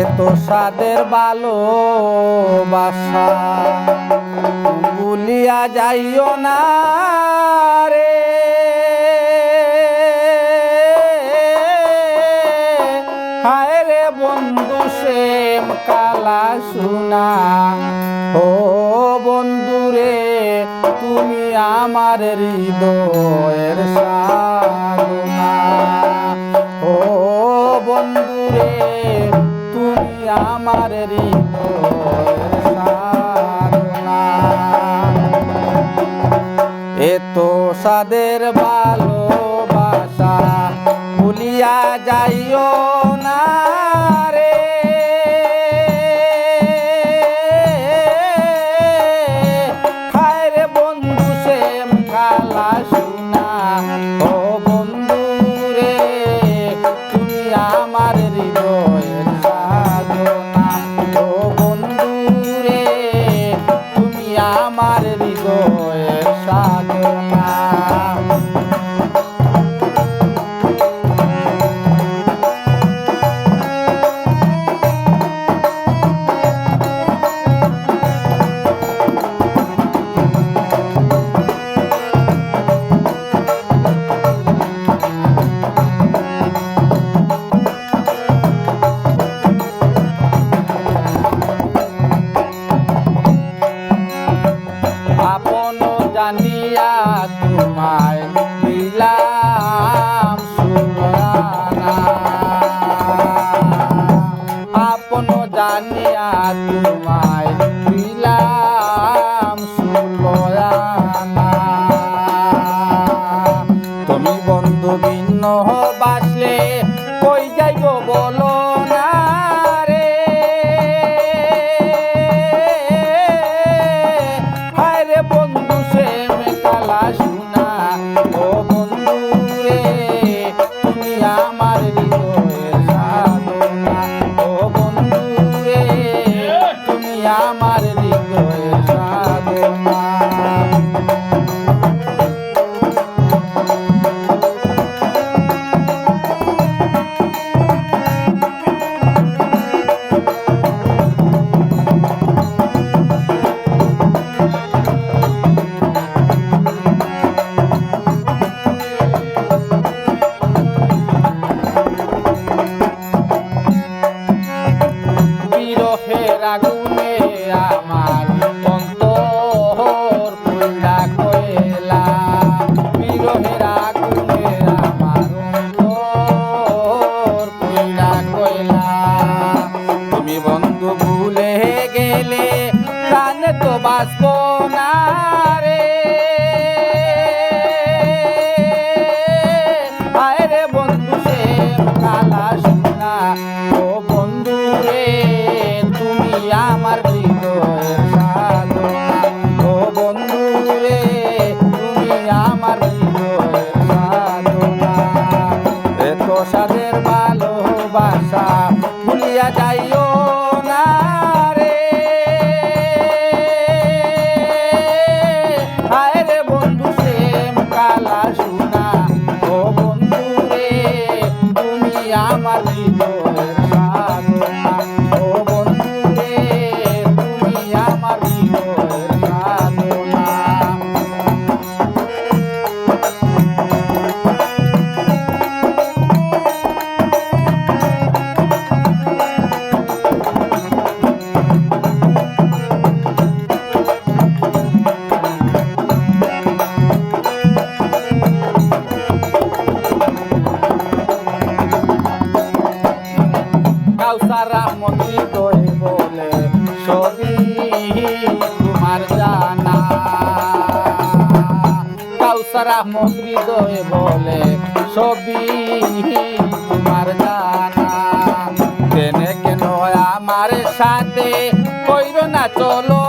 এত সাদের ভালোবাসা ভুলিয়া যাইও না রে, হায় রে বন্ধু শ্যাম কালা সোনা। ও বন্ধু রে তুমি আমার হৃদয়ের সাধনা, ও বন্ধু রে তুমি আমার হৃদয়ের সাধনা। এত সাদের ভালোবাসা ভুলিয়া যাইও না রে, হায় রে বন্ধু শ্যাম কালা সোনা। ও বন্ধু রে তুমি আমার হৃদয়ের সাধনা, ও বন্ধু রে তুমি আমার হৃদয়ের সাধনা। আপন জানিয়া তোমায় দিলাম সুরানা, আপন জানিয়া তোমায় দিলাম সুরানা। তুমি বন্ধু ভিন্ন বাসলে কই যাইব বলো না রে, হায় রে বন্ধু শ্যাম কালা সোনা। ও বন্ধু রে তুমি আমার হৃদয়ের সাধনা, ও বন্ধু রে তুমি আমার হৃদয়ের সাধনা। বিরহের আগুনে আমার অন্তর পুইরা কয়লা, বিরহের আগুনে আমার অন্তর পুইরা কয়লা। তুমি বন্ধু ভুলে গেলে প্রাণে তো বাঁচব না রে, হায় রে বন্ধু শ্যাম কালা সোনা। ও বন্ধু রে তুমি আমার হৃদয়ের সাধনা, ও বন্ধু রে তুমি আমার হৃদয়ের সাধনা। এত সাদের ভালোবাসা ভুলিয়া যাইও না রে, হায় রে বন্ধু শ্যাম কালা সোনা। ও বন্ধু রে তুমি আমার হৃদয়ের সাধনা, ও বন্ধু রে তুমি আমার হৃদয়ের সাধনা। কাউসারা মন্ত্রী তোই বলে সবই তোমার জানা, কাউসারা মন্ত্রী তোই বলে সবই তোমার জানা। কেন কেন আমার সাথে কইরো না চলো